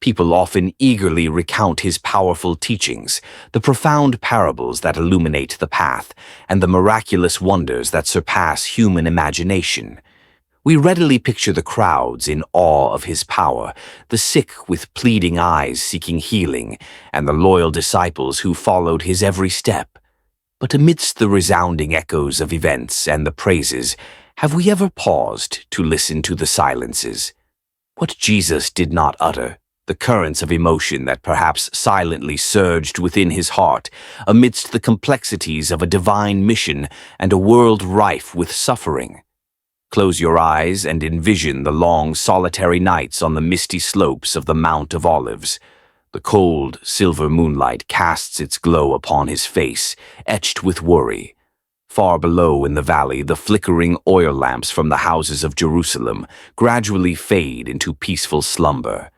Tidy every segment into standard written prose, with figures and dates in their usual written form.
People often eagerly recount his powerful teachings, the profound parables that illuminate the path, and the miraculous wonders that surpass human imagination. We readily picture the crowds in awe of his power, the sick with pleading eyes seeking healing, and the loyal disciples who followed his every step. But amidst the resounding echoes of events and the praises, have we ever paused to listen to the silences? What Jesus did not utter, the currents of emotion that perhaps silently surged within his heart amidst the complexities of a divine mission and a world rife with suffering. Close your eyes and envision the long, solitary nights on the misty slopes of the Mount of Olives. The cold, silver moonlight casts its glow upon his face, etched with worry. Far below in the valley, the flickering oil lamps from the houses of Jerusalem gradually fade into peaceful slumber.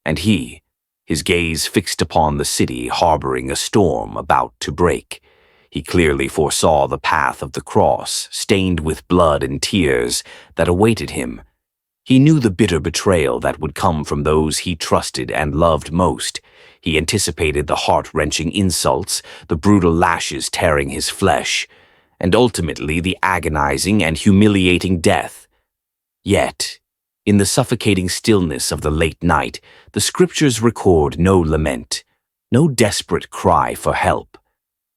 And he, his gaze fixed upon the city harboring a storm about to break. He clearly foresaw the path of the cross, stained with blood and tears, that awaited him. He knew the bitter betrayal that would come from those he trusted and loved most. He anticipated the heart-wrenching insults, the brutal lashes tearing his flesh, and ultimately the agonizing and humiliating death. Yet, in the suffocating stillness of the late night, the scriptures record no lament, no desperate cry for help.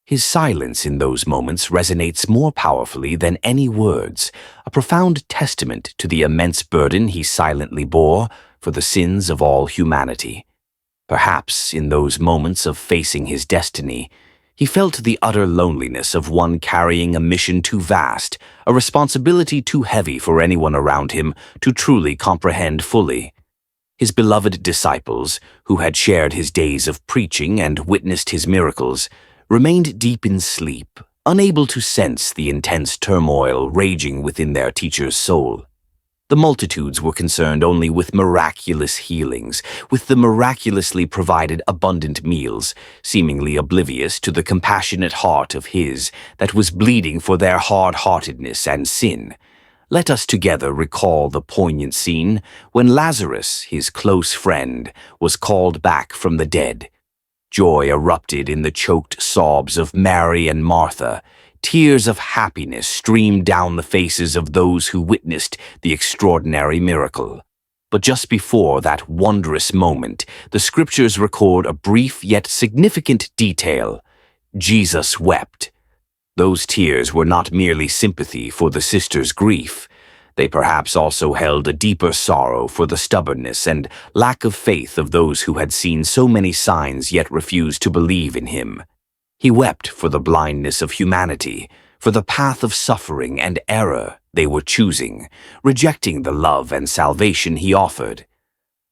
His silence in those moments resonates more powerfully than any words, a profound testament to the immense burden he silently bore for the sins of all humanity. Perhaps in those moments of facing his destiny, he felt the utter loneliness of one carrying a mission too vast, a responsibility too heavy for anyone around him to truly comprehend fully. His beloved disciples, who had shared his days of preaching and witnessed his miracles, remained deep in sleep, unable to sense the intense turmoil raging within their teacher's soul. The multitudes were concerned only with miraculous healings, with the miraculously provided abundant meals, seemingly oblivious to the compassionate heart of his that was bleeding for their hard-heartedness and sin. Let us together recall the poignant scene when Lazarus, his close friend, was called back from the dead. Joy erupted in the choked sobs of Mary and Martha. Tears of happiness streamed down the faces of those who witnessed the extraordinary miracle. But just before that wondrous moment, the scriptures record a brief yet significant detail. Jesus wept. Those tears were not merely sympathy for the sister's grief. They perhaps also held a deeper sorrow for the stubbornness and lack of faith of those who had seen so many signs yet refused to believe in him. He wept for the blindness of humanity, for the path of suffering and error they were choosing, rejecting the love and salvation he offered.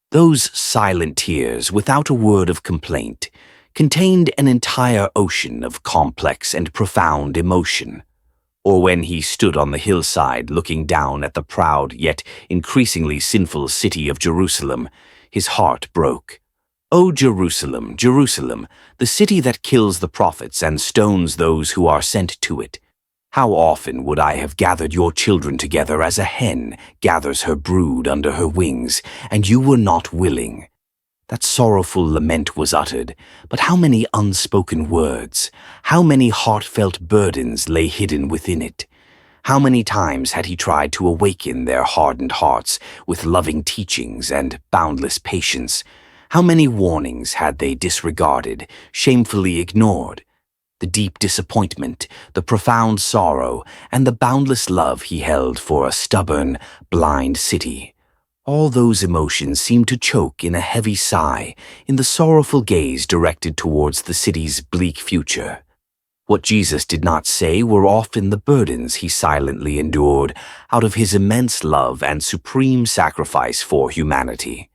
Those silent tears, without a word of complaint, contained an entire ocean of complex and profound emotion. Or when he stood on the hillside looking down at the proud yet increasingly sinful city of Jerusalem, his heart broke. O Jerusalem, Jerusalem, the city that kills the prophets and stones those who are sent to it. How often would I have gathered your children together as a hen gathers her brood under her wings, and you were not willing. That sorrowful lament was uttered, but how many unspoken words, how many heartfelt burdens lay hidden within it? How many times had he tried to awaken their hardened hearts with loving teachings and boundless patience? How many warnings had they disregarded, shamefully ignored? The deep disappointment, the profound sorrow, and the boundless love he held for a stubborn, blind city. All those emotions seemed to choke in a heavy sigh, in the sorrowful gaze directed towards the city's bleak future. What Jesus did not say were often the burdens he silently endured out of his immense love and supreme sacrifice for humanity.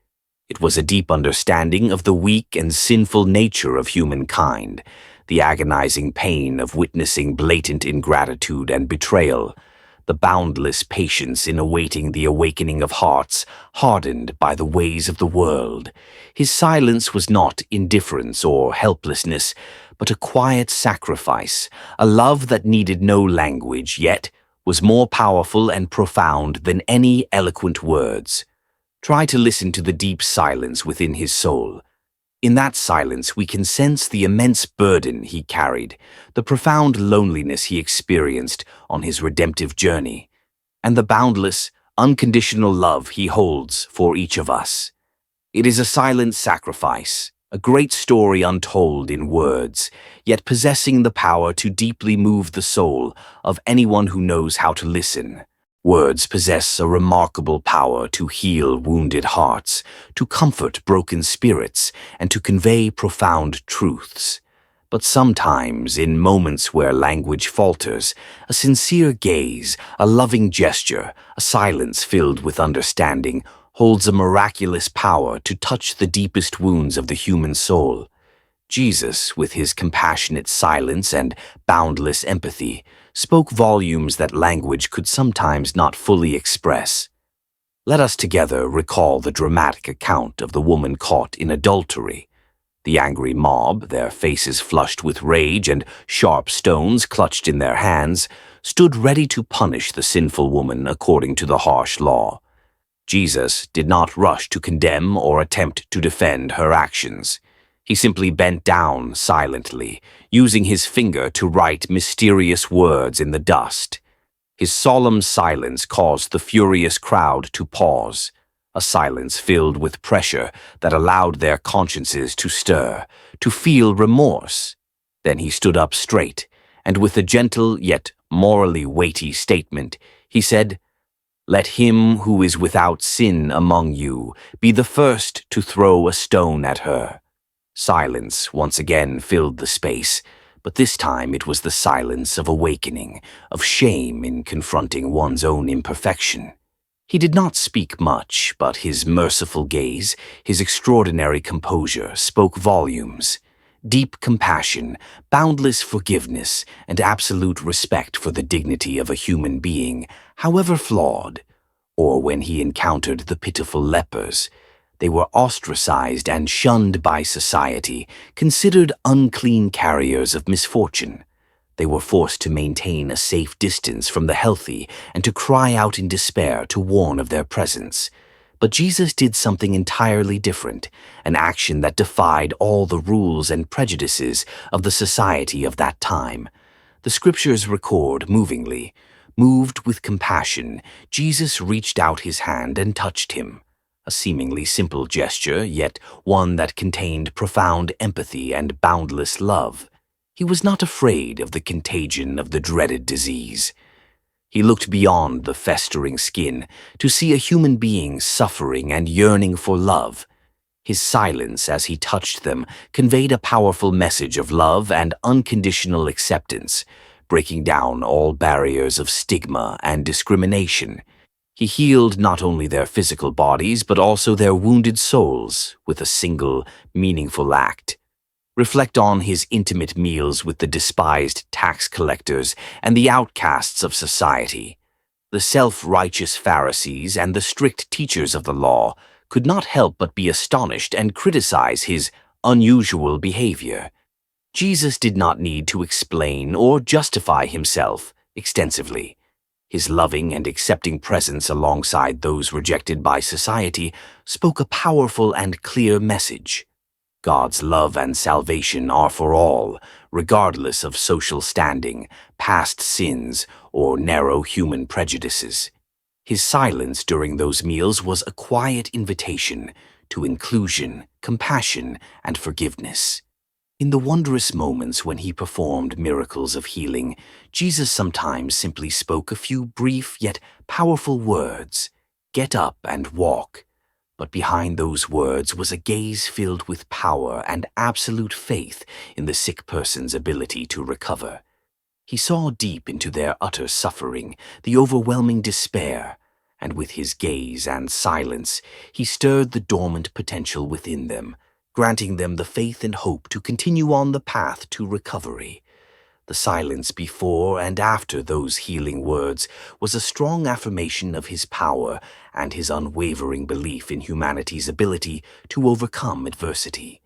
It was a deep understanding of the weak and sinful nature of humankind, the agonizing pain of witnessing blatant ingratitude and betrayal, the boundless patience in awaiting the awakening of hearts hardened by the ways of the world. His silence was not indifference or helplessness, but a quiet sacrifice, a love that needed no language, yet was more powerful and profound than any eloquent words. Try to listen to the deep silence within his soul. In that silence, we can sense the immense burden he carried, the profound loneliness he experienced on his redemptive journey, and the boundless, unconditional love he holds for each of us. It is a silent sacrifice, a great story untold in words, yet possessing the power to deeply move the soul of anyone who knows how to listen. Words possess a remarkable power to heal wounded hearts, to comfort broken spirits, and to convey profound truths. But sometimes, in moments where language falters, a sincere gaze, a loving gesture, a silence filled with understanding, holds a miraculous power to touch the deepest wounds of the human soul. Jesus, with his compassionate silence and boundless empathy, spoke volumes that language could sometimes not fully express. Let us together recall the dramatic account of the woman caught in adultery. The angry mob, their faces flushed with rage and sharp stones clutched in their hands, stood ready to punish the sinful woman according to the harsh law. Jesus did not rush to condemn or attempt to defend her actions. He simply bent down silently, using his finger to write mysterious words in the dust. His solemn silence caused the furious crowd to pause, a silence filled with pressure that allowed their consciences to stir, to feel remorse. Then he stood up straight, and with a gentle yet morally weighty statement, he said, "Let him who is without sin among you be the first to throw a stone at her." Silence once again filled the space, but this time it was the silence of awakening, of shame in confronting one's own imperfection. He did not speak much, but his merciful gaze, his extraordinary composure spoke volumes. Deep compassion, boundless forgiveness, and absolute respect for the dignity of a human being, however flawed. Or when he encountered the pitiful lepers, they were ostracized and shunned by society, considered unclean carriers of misfortune. They were forced to maintain a safe distance from the healthy and to cry out in despair to warn of their presence. But Jesus did something entirely different, an action that defied all the rules and prejudices of the society of that time. The scriptures record movingly, moved with compassion, Jesus reached out his hand and touched him. A seemingly simple gesture, yet one that contained profound empathy and boundless love. He was not afraid of the contagion of the dreaded disease. He looked beyond the festering skin to see a human being suffering and yearning for love. His silence as he touched them conveyed a powerful message of love and unconditional acceptance, breaking down all barriers of stigma and discrimination. He healed not only their physical bodies but also their wounded souls with a single, meaningful act. Reflect on his intimate meals with the despised tax collectors and the outcasts of society. The self-righteous Pharisees and the strict teachers of the law could not help but be astonished and criticize his unusual behavior. Jesus did not need to explain or justify himself extensively. His loving and accepting presence alongside those rejected by society spoke a powerful and clear message. God's love and salvation are for all, regardless of social standing, past sins, or narrow human prejudices. His silence during those meals was a quiet invitation to inclusion, compassion, and forgiveness. In the wondrous moments when he performed miracles of healing, Jesus sometimes simply spoke a few brief yet powerful words, "Get up and walk." But behind those words was a gaze filled with power and absolute faith in the sick person's ability to recover. He saw deep into their utter suffering, the overwhelming despair, and with his gaze and silence, he stirred the dormant potential within them, granting them the faith and hope to continue on the path to recovery. The silence before and after those healing words was a strong affirmation of his power and his unwavering belief in humanity's ability to overcome adversity.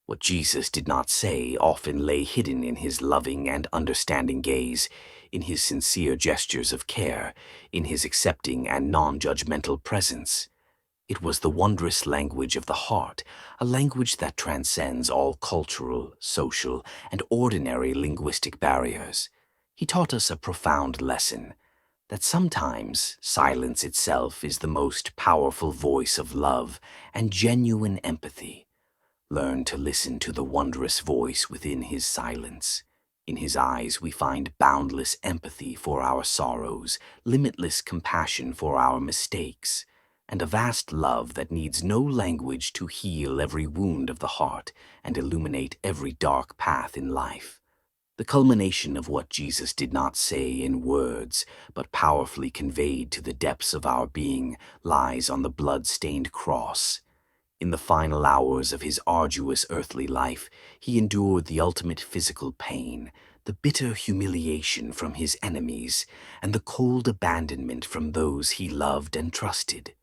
What Jesus did not say often lay hidden in his loving and understanding gaze, in his sincere gestures of care, in his accepting and non-judgmental presence. It was the wondrous language of the heart, a language that transcends all cultural, social, and ordinary linguistic barriers. He taught us a profound lesson, that sometimes silence itself is the most powerful voice of love and genuine empathy. Learn to listen to the wondrous voice within his silence. In his eyes we find boundless empathy for our sorrows, limitless compassion for our mistakes, and a vast love that needs no language to heal every wound of the heart and illuminate every dark path in life. The culmination of what Jesus did not say in words, but powerfully conveyed to the depths of our being, lies on the blood-stained cross. In the final hours of his arduous earthly life, he endured the ultimate physical pain, the bitter humiliation from his enemies, and the cold abandonment from those he loved and trusted.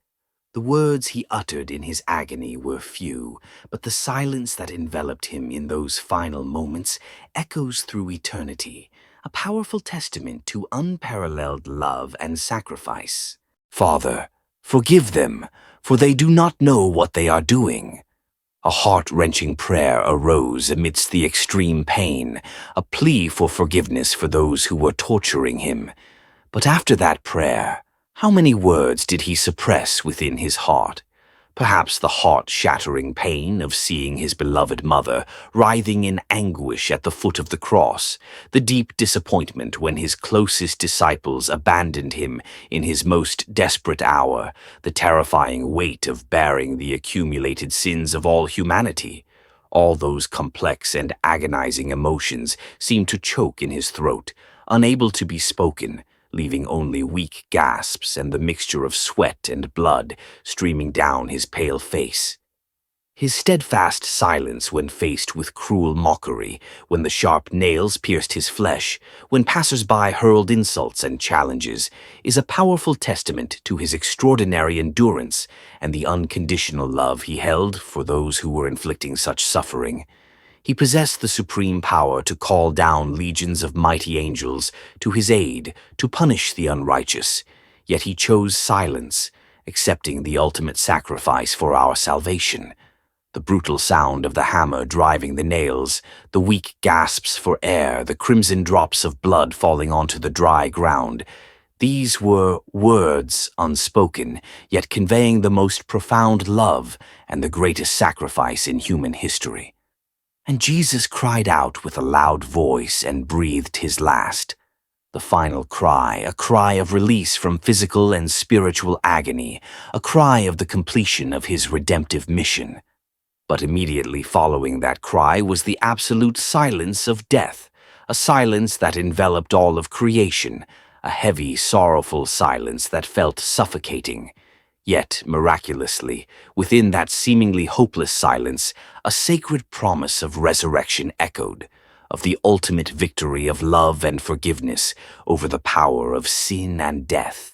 The words he uttered in his agony were few, but the silence that enveloped him in those final moments echoes through eternity, a powerful testament to unparalleled love and sacrifice. Father, forgive them, for they do not know what they are doing. A heart-wrenching prayer arose amidst the extreme pain, a plea for forgiveness for those who were torturing him. But after that prayer, how many words did he suppress within his heart? Perhaps the heart-shattering pain of seeing his beloved mother writhing in anguish at the foot of the cross, the deep disappointment when his closest disciples abandoned him in his most desperate hour, the terrifying weight of bearing the accumulated sins of all humanity. All those complex and agonizing emotions seemed to choke in his throat, unable to be spoken, leaving only weak gasps and the mixture of sweat and blood streaming down his pale face. His steadfast silence when faced with cruel mockery, when the sharp nails pierced his flesh, when passers-by hurled insults and challenges, is a powerful testament to his extraordinary endurance and the unconditional love he held for those who were inflicting such suffering. He possessed the supreme power to call down legions of mighty angels to his aid to punish the unrighteous, yet he chose silence, accepting the ultimate sacrifice for our salvation. The brutal sound of the hammer driving the nails, the weak gasps for air, the crimson drops of blood falling onto the dry ground, these were words unspoken, yet conveying the most profound love and the greatest sacrifice in human history. And Jesus cried out with a loud voice and breathed his last. The final cry, a cry of release from physical and spiritual agony, a cry of the completion of his redemptive mission. But immediately following that cry was the absolute silence of death, a silence that enveloped all of creation, a heavy, sorrowful silence that felt suffocating. Yet, miraculously, within that seemingly hopeless silence, a sacred promise of resurrection echoed, of the ultimate victory of love and forgiveness over the power of sin and death.